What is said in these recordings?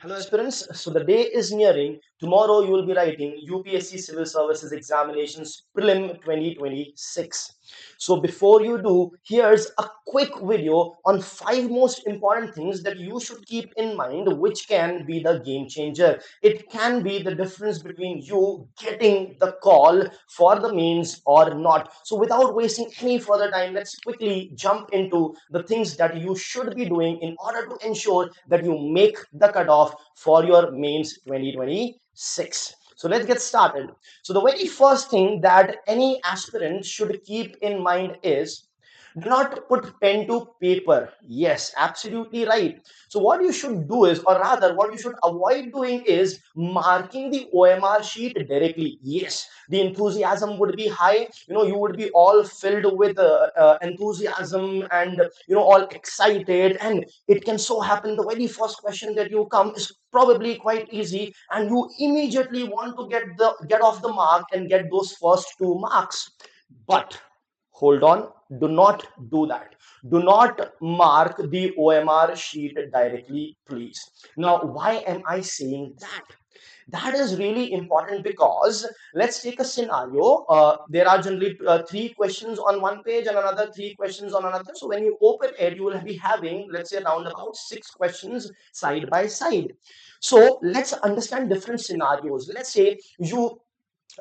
Hello aspirants, so the day is nearing. Tomorrow you will be writing UPSC Civil Services Examinations Prelim 2026. So before you do, here's a quick video on 5 most important things that you should keep in mind which can be the game changer. It can be the difference between you getting the call for the mains or not. So without wasting any further time, let's quickly jump into the things that you should be doing in order to ensure that you make the cutoff for your mains 2026. So let's get started. So the very first thing that any aspirant should keep in mind is do not put pen to paper. Yes, absolutely right. So what you should do is, or rather what you should avoid doing is marking the OMR sheet directly. Yes, the enthusiasm would be high. You would be all filled with enthusiasm and all excited, and it can so happen the very first question that you come is probably quite easy, and you immediately want to get off the mark and get those first 2 marks. But hold on, do not do that. Do not mark the OMR sheet directly, please. Now, why am I saying that? That is really important because let's take a scenario. There are generally 3 questions on one page and another 3 questions on another. So when you open it, you will be having, let's say, around about 6 questions side by side. So let's understand different scenarios. Let's say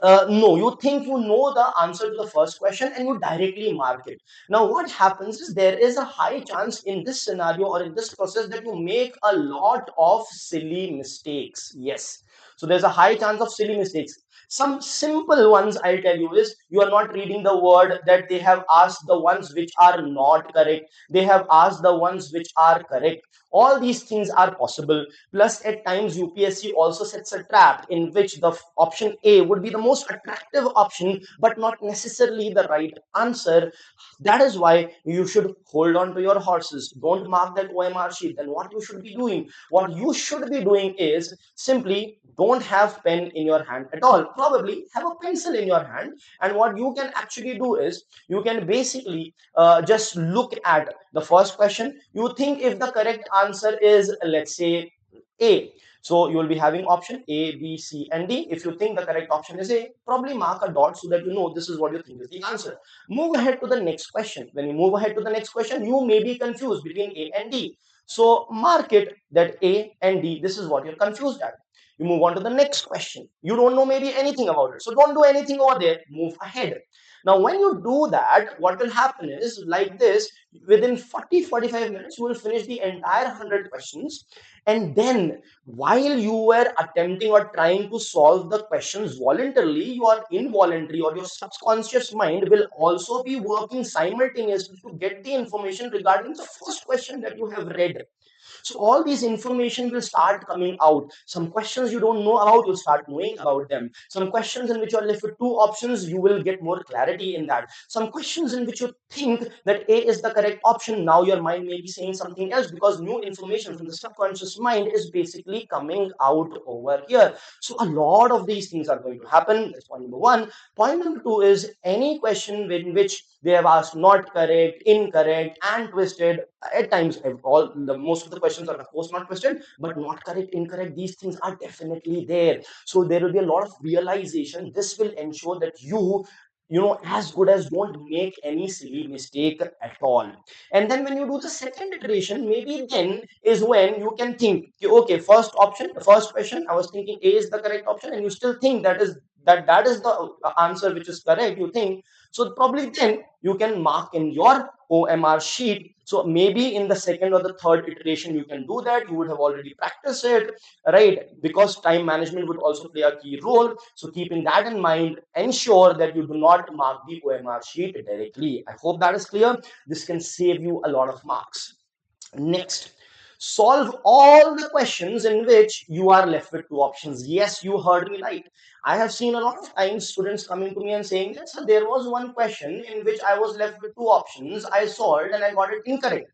no, you think you know the answer to the first question and you directly mark it. Now what happens is there is a high chance in this scenario or in this process that you make a lot of silly mistakes. Yes, so there's a high chance of silly mistakes. Some simple ones I'll tell you is you are not reading the word that they have asked the ones which are not correct, they have asked the ones which are correct. All these things are possible. Plus, at times, UPSC also sets a trap in which the option A would be the most attractive option, but not necessarily the right answer. That is why you should hold on to your horses. Don't mark that OMR sheet. Then what you should be doing? What you should be doing is simply don't have pen in your hand at all. Probably have a pencil in your hand. And what you can actually do is you can basically just look at the first question. You think if the correct answer is, let's say, A. So you will be having option A, B, C, and D. If you think the correct option is A, probably mark a dot so that you know this is what you think is the answer. Move ahead to the next question. When you move ahead to the next question, you may be confused between A and D. So mark it that A and D, this is what you're confused at. You move on to the next question. You don't know maybe anything about it. So don't do anything over there. Move ahead. Now, when you do that, what will happen is like this, within 40-45 minutes, you will finish the entire 100 questions. And then while you were attempting or trying to solve the questions voluntarily, your involuntary or your subconscious mind will also be working simultaneously to get the information regarding the first question that you have read. So all these information will start coming out. Some questions you don't know about, you'll start knowing about them. Some questions in which you're left with 2 options, you will get more clarity in that. Some questions in which you think that A is the correct option, now your mind may be saying something else because new information from the subconscious mind is basically coming out over here. So a lot of these things are going to happen. That's point number one. Point number two is any question in which they have asked not correct, incorrect, and twisted. At times, all the most of the questions are of course not twisted, but not correct, incorrect. These things are definitely there. So there will be a lot of realization. This will ensure that as good as don't make any silly mistake at all. And then when you do the second iteration, maybe then is when you can think, okay, first option, the first question, I was thinking A is the correct option, and you still think that is the answer which is correct, you think. So probably then you can mark in your OMR sheet. So maybe in the second or the third iteration you can do that. You would have already practiced it, right? Because time management would also play a key role. So keeping that in mind, ensure that you do not mark the OMR sheet directly. I hope that is clear. This can save you a lot of marks. Next, solve all the questions in which you are left with 2 options. Yes, you heard me right. I have seen a lot of times students coming to me and saying that, sir, there was one question in which I was left with 2 options. I solved and I got it incorrect.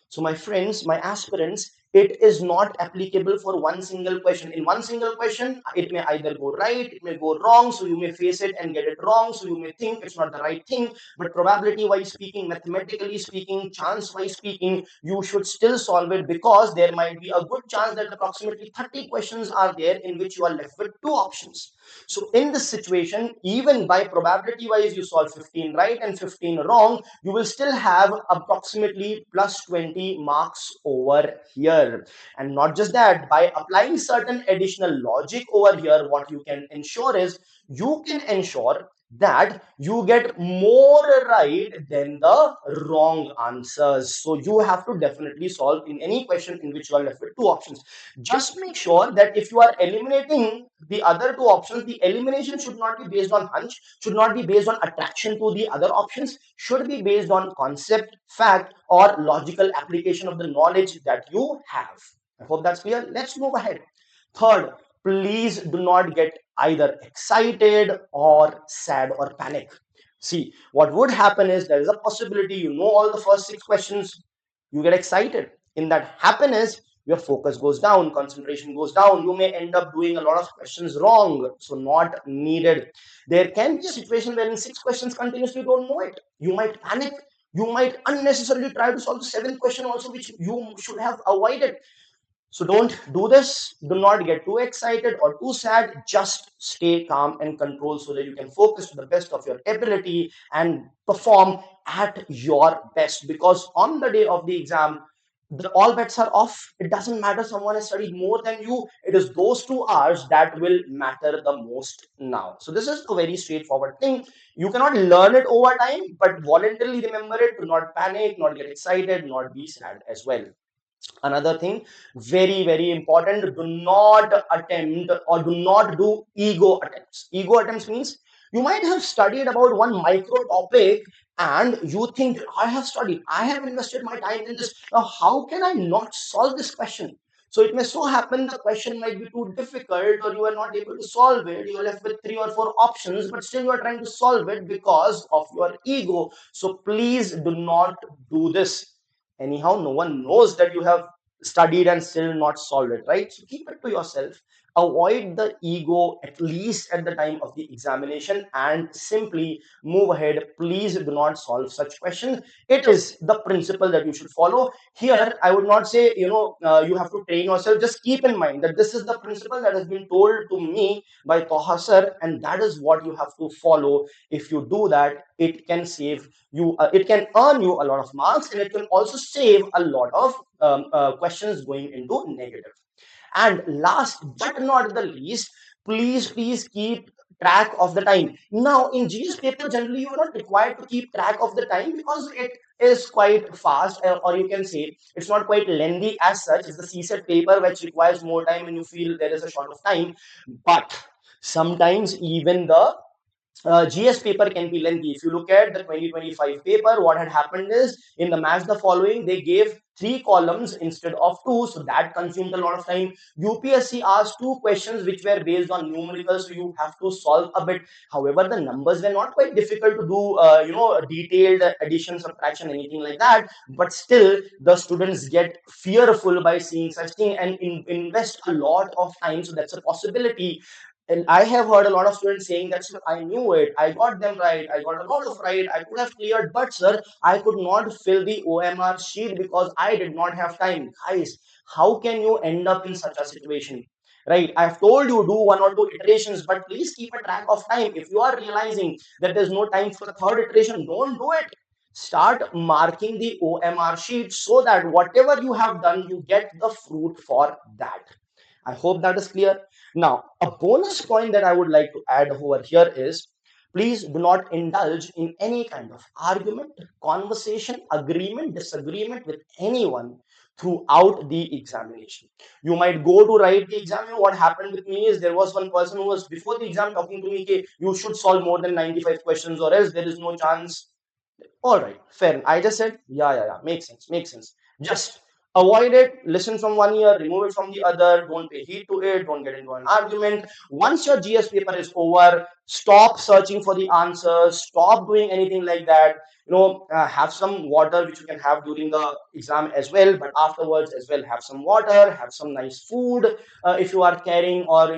So, my friends, my aspirants, it is not applicable for one single question. In one single question, it may either go right, it may go wrong, so you may face it and get it wrong, so you may think it's not the right thing. But probability wise speaking, mathematically speaking, chance wise speaking, you should still solve it, because there might be a good chance that approximately 30 questions are there in which you are left with two options. So in this situation, even by probability wise you solve 15 right and 15 wrong, you will still have approximately plus 20 marks over here. And not just that, by applying certain additional logic over here, what you can ensure is you can ensure that you get more right than the wrong answers. So you have to definitely solve in any question in which you are left with two options. Just make sure that if you are eliminating the other two options, the elimination should not be based on hunch, should not be based on attraction to the other options, should be based on concept, fact, or logical application of the knowledge that you have. I hope that's clear. Let's move ahead. Third, please do not get either excited or sad or panic. See, what would happen is there is a possibility you know all the first six questions, you get excited. In that happiness, your focus goes down, concentration goes down. You may end up doing a lot of questions wrong, so not needed. There can be a situation where in six questions continuously you don't know it. You might panic. You might unnecessarily try to solve the seventh question also, which you should have avoided. So don't do this. Do not get too excited or too sad. Just stay calm and control so that you can focus to the best of your ability and perform at your best. Because on the day of the exam, all bets are off. It doesn't matter someone has studied more than you. It is those 2 hours that will matter the most now. So this is a very straightforward thing. You cannot learn it over time, but voluntarily remember it. Do not panic, not get excited, not be sad as well. Another thing, very important, do not attempt or do not do ego attempts means you might have studied about one micro topic and you think, I have studied, I have invested my time in this, now how can I not solve this question? So it may so happen the question might be too difficult or you are not able to solve it. You are left with three or four options, but still you are trying to solve it because of your ego. So please do not do this. Anyhow, no one knows that you have studied and still not solved it, right? So keep it to yourself. Avoid the ego at least at the time of the examination and simply move ahead. Please do not solve such questions. It is the principle that you should follow. Here I would not say, you have to train yourself. Just keep in mind that this is the principle that has been told to me by Toha sir, and that is what you have to follow. If you do that, it can save you, it can earn you a lot of marks, and it can also save a lot of questions going into negative. And last but not the least, please keep track of the time. Now in GS paper generally you are not required to keep track of the time because it is quite fast, or you can say it's not quite lengthy as such. It's the CSET paper which requires more time and you feel there is a short of time. But sometimes even the GS paper can be lengthy. If you look at the 2025 paper, what had happened is in the match the following, they gave 3 columns instead of 2, so that consumed a lot of time. UPSC asked 2 questions which were based on numericals, so you have to solve a bit. However, the numbers were not quite difficult to do, detailed addition, subtraction, anything like that. But still, the students get fearful by seeing such thing and invest a lot of time. So that's a possibility. And I have heard a lot of students saying that, sir, I knew it, I got them right, I got a lot of right, I could have cleared, but sir, I could not fill the OMR sheet because I did not have time. Guys, how can you end up in such a situation? Right, I've told you do 1 or 2 iterations, but please keep a track of time. If you are realizing that there's no time for a third iteration, don't do it. Start marking the OMR sheet so that whatever you have done, you get the fruit for that. I hope that is clear. Now, a bonus point that I would like to add over here is please do not indulge in any kind of argument, conversation, agreement, disagreement with anyone throughout the examination. You might go to write the exam. What happened with me is there was one person who was before the exam talking to me, okay, you should solve more than 95 questions or else there is no chance. All right, fair. I just said, yeah, makes sense, makes sense. Just Avoid it, listen from one ear, remove it from the other, don't pay heed to it, don't get into an argument. Once your GS paper is over, stop searching for the answers, stop doing anything like that. Have some water which you can have during the exam as well, but afterwards as well, have some water, have some nice food, if you are carrying, or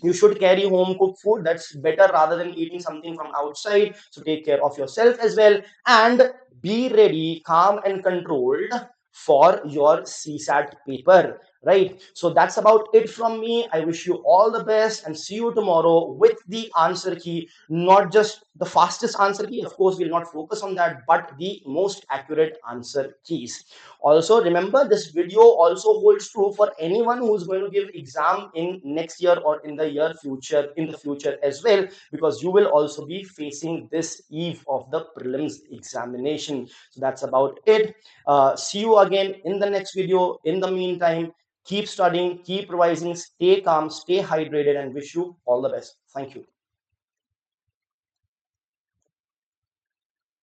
you should carry home cooked food. That's better rather than eating something from outside. So take care of yourself as well, and be ready, calm and controlled for your CSAT paper, right? So that's about it from me. I wish you all the best and see you tomorrow with the answer key, not just the fastest answer key. Of course, we'll not focus on that, but the most accurate answer keys. Also, remember, this video also holds true for anyone who is going to give exam in next year or in the future as well, because you will also be facing this eve of the prelims examination. So that's about it. See you again in the next video. In the meantime, keep studying, keep revising, stay calm, stay hydrated, and wish you all the best. Thank you.